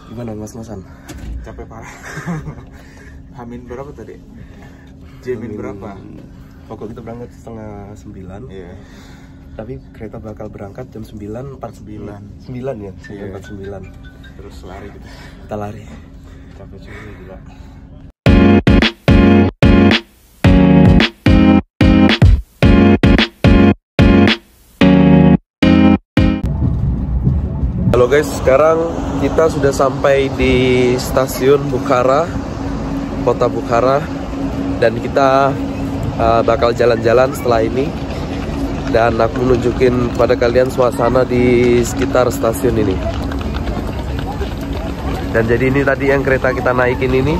Gimana mas-masan? Capek parah. Hamin berapa tadi? Jamin berapa? Pokok kita berangkat setengah 9. Iya. Tapi kereta bakal berangkat jam 9.49. 9 ya? 9.49. Terus lari gitu. Kita lari. Capek juga gila. Halo guys, sekarang kita sudah sampai di stasiun Bukhara, kota Bukhara, dan kita bakal jalan-jalan setelah ini. Dan aku nunjukin kepada kalian suasana di sekitar stasiun ini. Dan jadi ini tadi yang kereta kita naikin ini,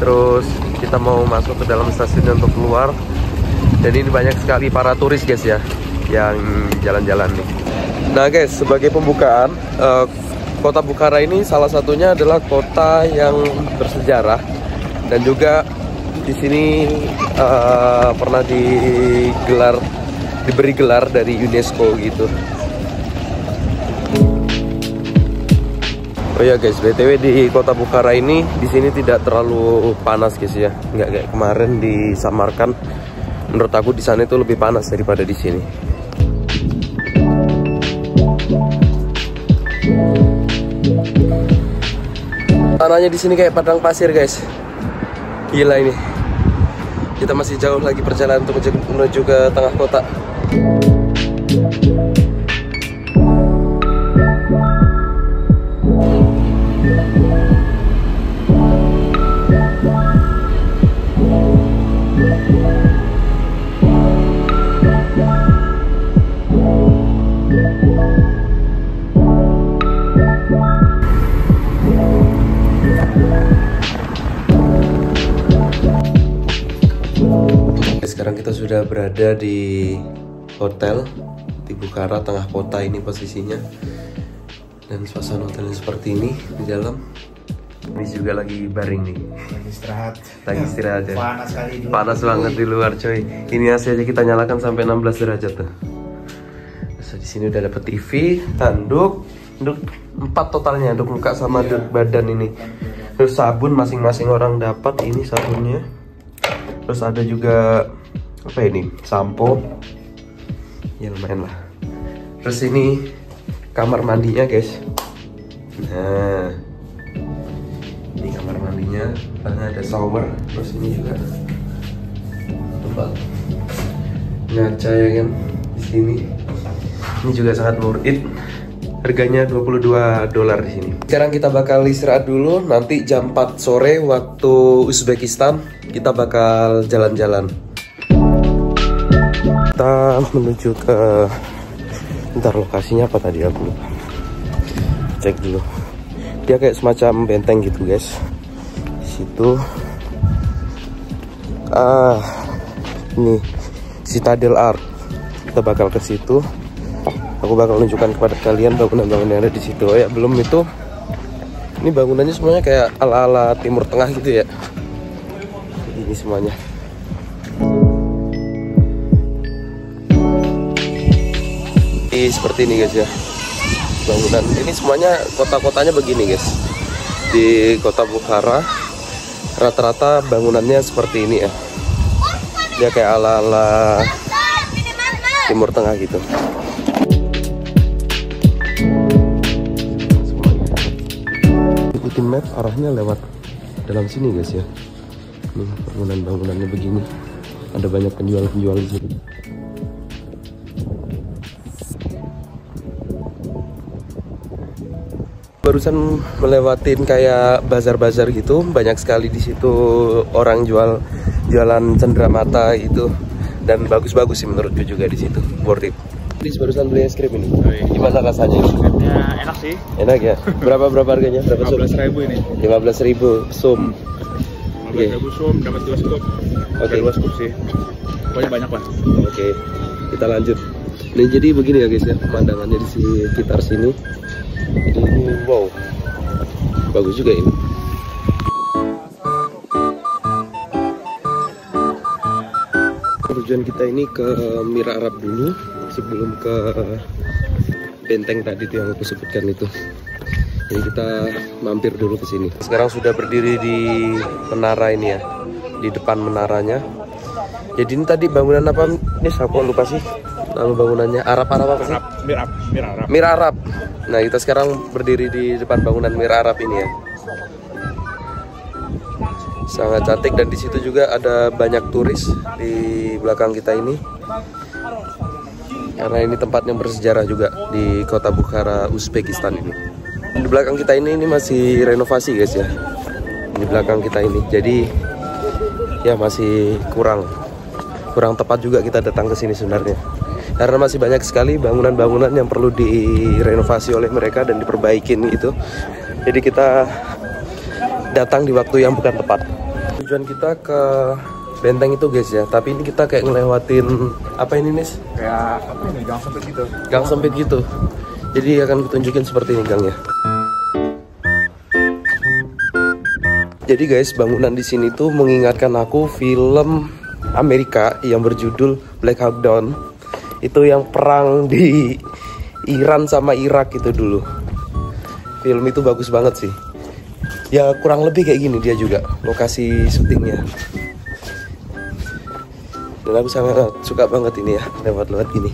terus kita mau masuk ke dalam stasiun untuk keluar. Dan ini banyak sekali para turis guys ya, yang jalan-jalan nih. Nah guys, sebagai pembukaan, kota Bukhara ini salah satunya adalah kota yang bersejarah dan juga di sini pernah diberi gelar dari UNESCO gitu. Oh ya guys, BTW di kota Bukhara ini di sini tidak terlalu panas guys ya, nggak kayak kemarin di Samarkand. Menurut aku di sana itu lebih panas daripada di sini. Tanahnya di sini kayak padang pasir guys. Gila ini. Kita masih jauh lagi perjalanan untuk menuju ke tengah kota. Sekarang kita sudah berada di hotel di Bukhara, tengah kota ini posisinya. Dan suasana hotelnya seperti ini di dalam. Ini juga lagi baring nih. Lagi istirahat. Lagi istirahat ya. Panas sekali di luar. Panas banget di luar coy. Ini AC aja kita nyalakan sampai 16 derajat tuh. Terus di sini udah dapet TV, tanduk 4 totalnya, tanduk muka sama tanduk badan ini. Terus sabun masing-masing orang dapat, ini sabunnya. Terus ada juga apa ini, sampo ya, lumayan lah. Terus ini kamar mandinya guys. Nah ini kamar mandinya, ada shower. Terus ini juga tempat ngaca ya kan di sini. Ini juga sangat worth it. Harganya $22 di sini. Sekarang kita bakal istirahat dulu. Nanti jam 4 sore waktu Uzbekistan kita bakal jalan-jalan. Kita menuju ke, bentar, lokasinya apa tadi aku lupa. Cek dulu. Dia kayak semacam benteng gitu guys. Di situ. Ini Citadel Art. Kita bakal ke situ. Aku bakal tunjukkan kepada kalian bangunan-bangunan yang ada di situ. Oh ya, belum itu. Ini bangunannya semuanya kayak ala-ala Timur Tengah gitu ya. Ini semuanya. Seperti ini guys ya. Bangunan ini semuanya kota-kotanya begini guys. Di kota Bukhara rata-rata bangunannya seperti ini ya. Dia kayak ala-ala Timur Tengah gitu. Ikutin map, arahnya lewat dalam sini guys ya. Nih bangunan-bangunannya begini. Ada banyak penjual-penjual di sini. Barusan melewatin kayak bazar-bazar gitu, banyak sekali di situ orang jualan cenderamata itu, dan bagus-bagus sih menurutku juga di situ, worth it. Barusan beli es krim ini. Gimana rasanya? Ya, enak sih. Enak ya. Berapa harganya? Berapa? 15.000 ini. 15.000 sum. 15.000 sum, dapat 2 scoop. Oke, 2 scoop sih. Pokoknya banyak lah. Oke, kita lanjut. Nah, jadi begini ya guys ya, pemandangannya di sekitar sini. Jadi ini wow, bagus juga ini. Tujuan kita ini ke Mira Arab dulu sebelum ke benteng tadi tuh yang aku sebutkan itu. Jadi kita mampir dulu ke sini. Sekarang sudah berdiri di menara ini ya, di depan menaranya. Jadi ini tadi bangunan apa? Ini aku lupa sih nama bangunannya. Arab apa sih? Mir Arab. Nah kita sekarang berdiri di depan bangunan Mir Arab ini ya. Sangat cantik dan di situ juga ada banyak turis di belakang kita ini. Karena ini tempat yang bersejarah juga di kota Bukhara, Uzbekistan ini. Di belakang kita ini masih renovasi guys ya. Di belakang kita ini. Jadi ya masih kurang tepat juga kita datang ke sini sebenarnya. Karena masih banyak sekali bangunan-bangunan yang perlu direnovasi oleh mereka dan diperbaikin gitu. Jadi kita datang di waktu yang bukan tepat. Tujuan kita ke benteng itu guys ya, tapi ini kita kayak ngelewatin apa ini Nis? Kayak apa ini, gang sempit gitu. Gang sempit gitu. Jadi akan kutunjukin seperti ini gangnya. Jadi guys, bangunan di sini tuh mengingatkan aku film Amerika yang berjudul Black Hawk Down. Itu yang perang di Iran sama Irak itu dulu. Film itu bagus banget sih. Ya kurang lebih kayak gini dia juga lokasi syutingnya. Dan aku sangat suka banget ini ya, lewat-lewat gini.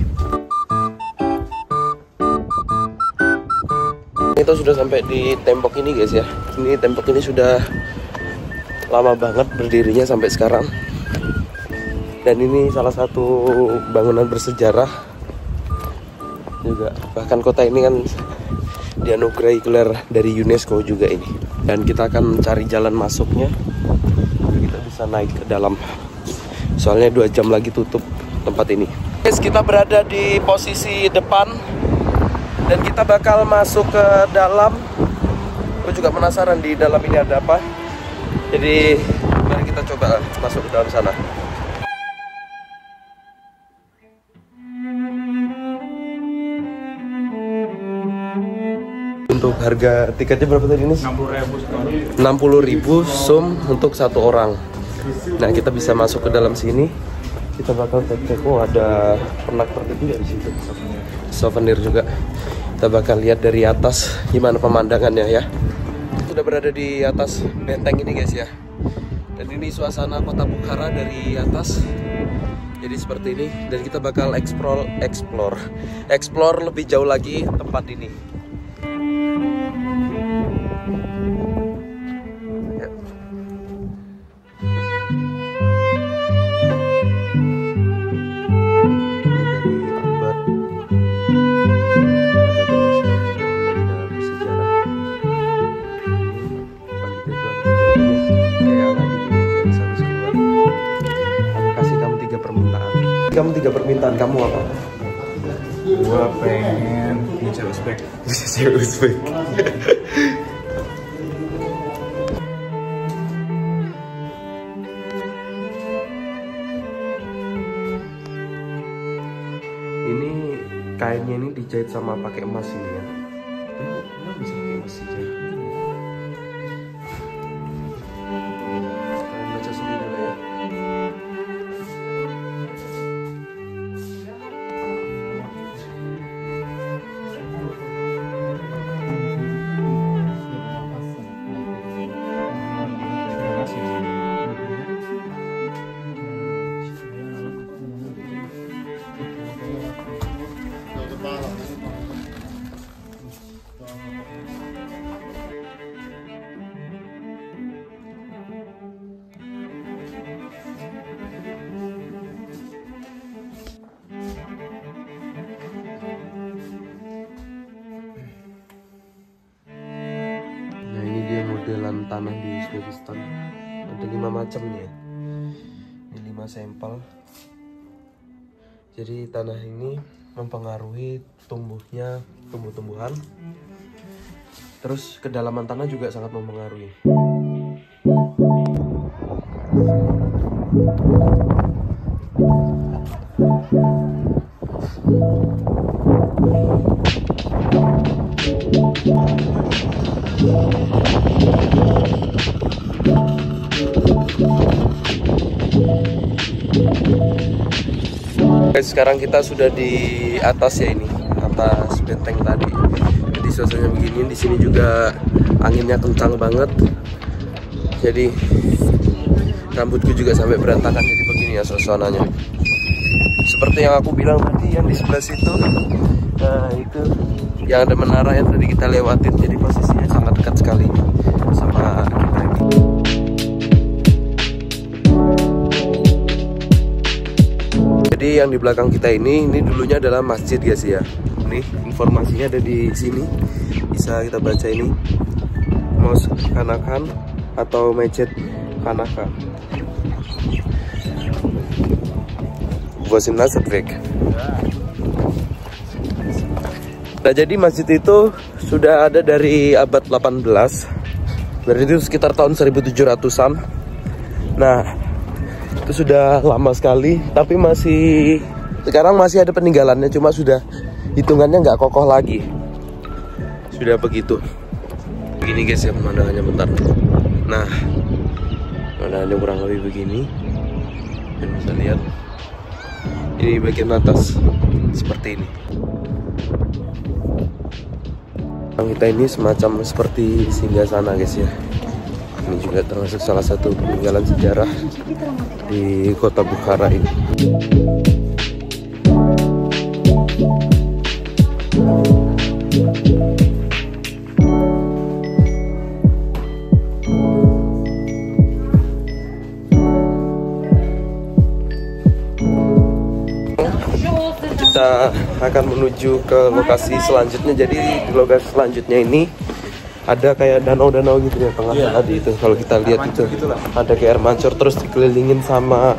Kita sudah sampai di tembok ini guys ya. Ini tembok ini sudah lama banget berdirinya sampai sekarang. Dan ini salah satu bangunan bersejarah juga. Bahkan kota ini kan dianugerahi gelar dari UNESCO juga ini. Dan kita akan cari jalan masuknya. Kita bisa naik ke dalam. Soalnya 2 jam lagi tutup tempat ini. Guys, kita berada di posisi depan dan kita bakal masuk ke dalam. Aku juga penasaran di dalam ini ada apa. Jadi mari kita coba masuk ke dalam sana. Untuk harga tiketnya berapa tadi Nis? 60.000. 60.000 sum untuk 1 orang. Nah kita bisa masuk ke dalam sini. Kita bakal cek. Oh ada pernak-pernik juga di situ. Souvenir juga. Kita bakal lihat dari atas gimana pemandangannya ya. Sudah berada di atas benteng ini guys ya. Dan ini suasana kota Bukhara dari atas. Jadi seperti ini. Dan kita bakal explore lebih jauh lagi tempat ini. Kamu 3 permintaan, kamu apa? Gua pengen punya cewek Uzbek. Cewek Uzbek. Ini kainnya ini dijahit sama pakai emas ini ya. Ini bisa pakai emas dijahit. Kalian baca sendiri lah ya. Modelan tanah di Uzbekistan ada 5 macam nih ya. Ini 5 sampel. Jadi tanah ini mempengaruhi tumbuhnya tumbuh-tumbuhan. Terus kedalaman tanah juga sangat mempengaruhi. Guys, sekarang kita sudah di atas ya ini, atas benteng tadi. Jadi suasananya begini. Di sini juga anginnya kencang banget. Jadi rambutku juga sampai berantakan jadi begini ya suasananya. Seperti yang aku bilang tadi, yang di sebelah situ, nah itu yang ada menara yang tadi kita lewatin. Jadi posisinya sangat dekat sekali sama kita ini. Jadi yang di belakang kita ini dulunya adalah masjid guys ya. Nih informasinya ada di sini, bisa kita baca ini, Mosque Kanakan atau Masjid Kanaka. Nah jadi masjid itu sudah ada dari abad 18, berarti itu sekitar tahun 1700-an. Nah itu sudah lama sekali, tapi sekarang masih ada peninggalannya, cuma sudah hitungannya nggak kokoh lagi. Sudah begitu. Begini guys ya pemandangannya, bentar. Nah pemandangannya kurang lebih begini. Dan bisa lihat ini bagian atas seperti ini. Kita ini semacam seperti singgasana guys ya. Ini juga termasuk salah satu peninggalan sejarah di kota Bukhara ini. Kita akan menuju ke lokasi selanjutnya. Jadi di lokasi selanjutnya ini ada kayak danau-danau gitu ya tengah tadi itu. Kalau kita lihat itu ada kayak air mancur, terus dikelilingin sama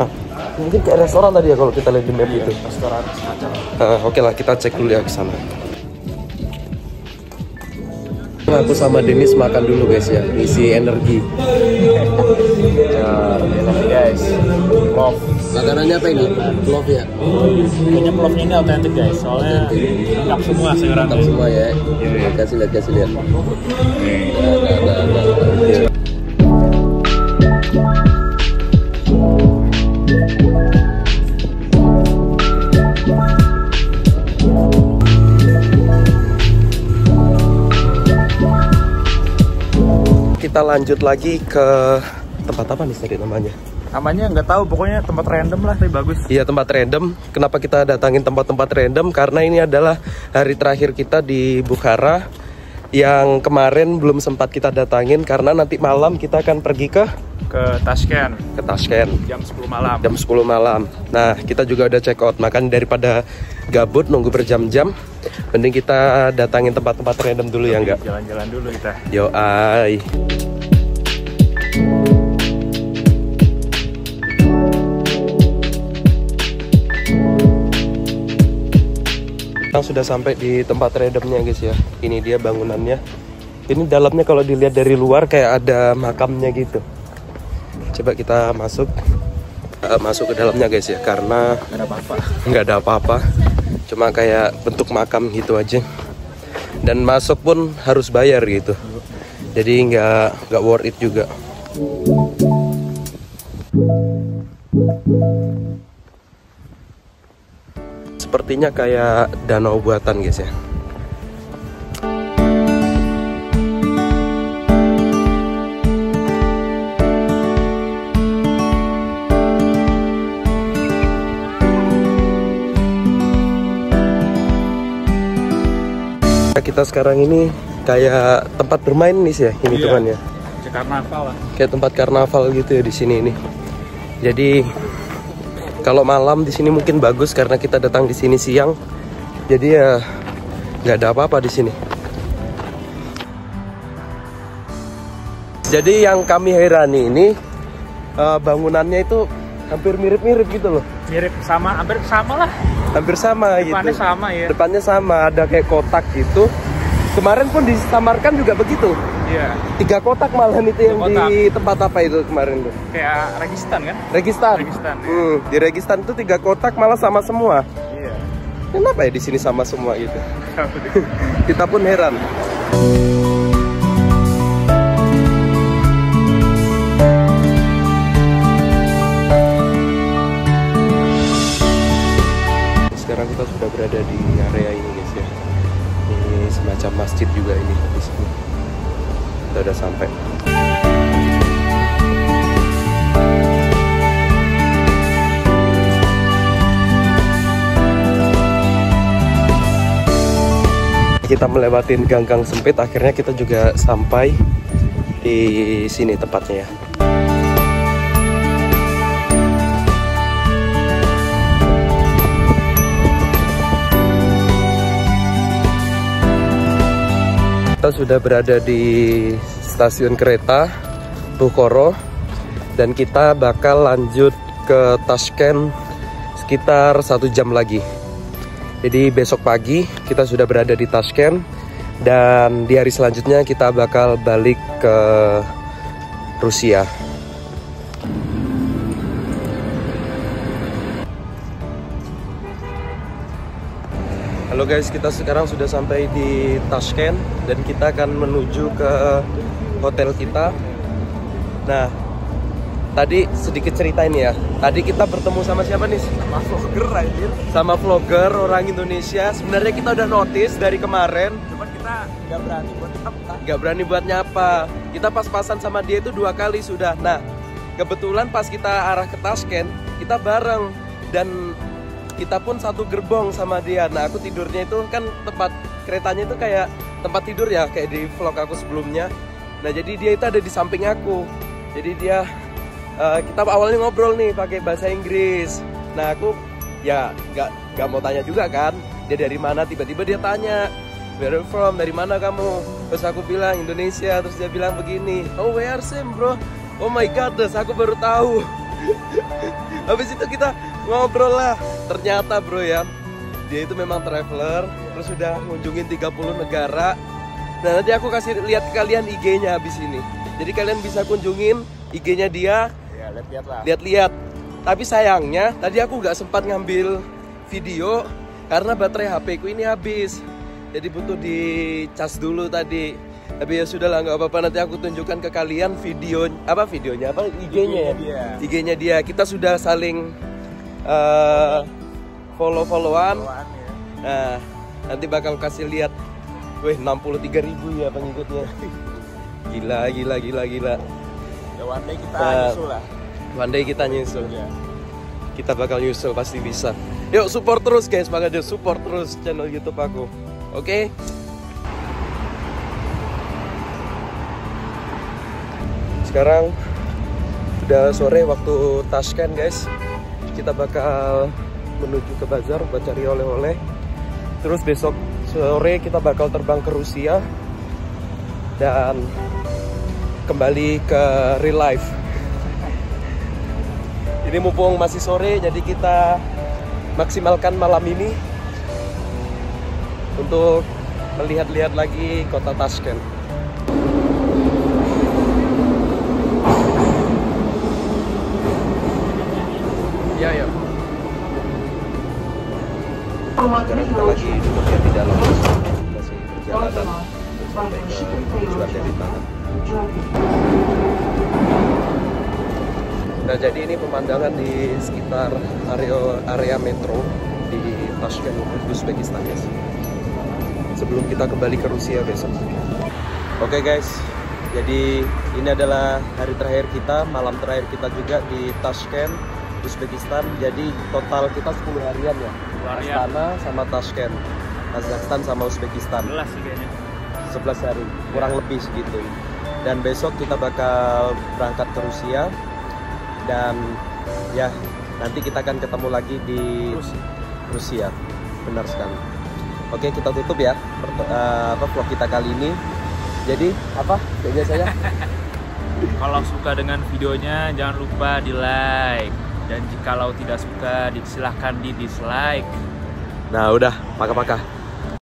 mungkin kayak restoran tadi ya kalau kita lihat di map itu. Restoran semacam. Oke lah, kita cek dulu ya ke sana. Aku sama Dennis makan dulu guys ya, isi energi. Guys, love. Makanannya apa ini? Love ya? Kayaknya love-nya ini autentik guys, soalnya lengkap semua sayuran. Lengkap semua ya. Kasih lihat. Kita lanjut lagi ke tempat apa nih tadi namanya? Namanya nggak tahu, pokoknya tempat random lah, tapi bagus. Iya, tempat random. Kenapa kita datangin tempat-tempat random? Karena ini adalah hari terakhir kita di Bukhara, yang kemarin belum sempat kita datangin karena nanti malam kita akan pergi ke Tashkent. Ke Tashkent. Jam 10 malam. Jam 10 malam. Nah, kita juga udah check out. Makan daripada gabut nunggu berjam-jam, mending kita datangin tempat-tempat random dulu ya enggak? Jalan-jalan dulu kita. Yo ai. Kita sudah sampai di tempat randomnya guys ya. Ini dia bangunannya. Ini dalamnya kalau dilihat dari luar kayak ada makamnya gitu. Coba kita masuk ke dalamnya guys ya, karena nggak ada apa-apa, cuma kayak bentuk makam gitu aja. Dan masuk pun harus bayar gitu. Jadi nggak worth it juga. Sepertinya kayak danau buatan guys ya. Kita sekarang ini kayak tempat bermain nih sih ya, ini temannya. Kayak karnaval lah. Kayak tempat karnaval gitu ya di sini ini. Jadi kalau malam di sini mungkin bagus karena kita datang di sini siang. Jadi ya nggak ada apa-apa di sini. Jadi yang kami herani ini bangunannya itu hampir mirip-mirip gitu loh. Mirip sama, hampir sama lah. Hampir sama gitu. Depannya sama ya. Depannya sama, ada kayak kotak gitu. Kemarin pun disamarkan juga begitu. Iya. 3 kotak malahan itu yang di tempat apa itu kemarin tuh? Kayak Registan kan? Registan. Registan. Ya. Di Registan tuh 3 kotak malah sama semua. Iya. Kenapa ya di sini sama semua gitu? Kita pun heran. Sekarang kita sudah berada di area ini guys ya. Ini semacam masjid juga Kita melewatin gang-gang sempit, akhirnya kita juga sampai di sini tempatnya ya. Kita sudah berada di stasiun kereta Bukhara dan kita bakal lanjut ke Tashkent sekitar 1 jam lagi. Jadi besok pagi kita sudah berada di Tashkent dan di hari selanjutnya kita bakal balik ke Rusia. Halo guys, kita sekarang sudah sampai di Tashkent dan kita akan menuju ke hotel kita. Nah, tadi sedikit cerita ini ya. Tadi kita bertemu sama siapa nih? Sama vlogger anjir. Sama vlogger orang Indonesia. Sebenarnya kita udah notice dari kemarin. Cuman kita nggak berani buat apa. Gak berani buat nyapa. Kita pas-pasan sama dia itu 2 kali sudah. Nah, kebetulan pas kita arah ke Tashkent, kita bareng. Dan kita pun satu gerbong sama dia. Nah, aku tidurnya itu kan tempat keretanya itu kayak tempat tidur ya, kayak di vlog aku sebelumnya. Nah, jadi dia itu ada di samping aku. Jadi dia kita awalnya ngobrol nih pakai bahasa Inggris. Nah, aku ya nggak mau tanya juga kan, dia dari mana. Tiba-tiba dia tanya, where are you from, dari mana kamu? Terus aku bilang Indonesia. Terus dia bilang begini, oh where same bro, oh my god, terus aku baru tahu. Habis itu kita ngobrol lah. Ternyata bro ya, dia itu memang traveler, terus sudah ngunjungin 30 negara. Nah, nanti aku kasih lihat ke kalian IG-nya habis ini. Jadi kalian bisa kunjungin IG-nya dia. Lihat-lihat. Tapi sayangnya tadi aku nggak sempat ngambil video karena baterai HP ku ini habis. Jadi butuh dicas dulu tadi. Tapi ya sudahlah, nggak apa-apa, nanti aku tunjukkan ke kalian videonya IG-nya ya. IG-nya dia. Kita sudah saling follow-followan. Nah, nanti bakal kasih lihat. Wih, 63.000 ya pengikutnya. Gila. Ya one day kita nyusul lah. One day kita nyusul ya. Kita bakal nyusul, pasti bisa. Yuk support terus guys, makanya support terus channel YouTube aku. Oke? Sekarang udah sore waktu Tashkent guys. Kita bakal menuju ke bazar buat cari oleh-oleh. Terus besok sore kita bakal terbang ke Rusia dan kembali ke real life. Ini mumpung masih sore, jadi kita maksimalkan malam ini untuk melihat-lihat lagi kota Tashkent. Ya. Sekarang kita lagi duduknya di dalam, masih perjalanan sampai ke tujuan dari mana. Nah, jadi ini pemandangan di sekitar area metro di Tashkent, Uzbekistan guys. Sebelum kita kembali ke Rusia besok. Oke guys, jadi ini adalah hari terakhir kita, malam terakhir kita juga di Tashkent, Uzbekistan. Jadi total kita 10 harian ya. Astana sama Tashkent, Kazakhstan sama Uzbekistan. 11 hari, kurang lebih segitu. Dan besok kita bakal berangkat ke Rusia. Dan ya, nanti kita akan ketemu lagi di Rusia. Benar sekali. Oke, kita tutup ya vlog kita kali ini. Jadi apa kayak biasanya? Kalau suka dengan videonya jangan lupa di like, dan jikalau tidak suka silahkan di dislike. Nah udah, maka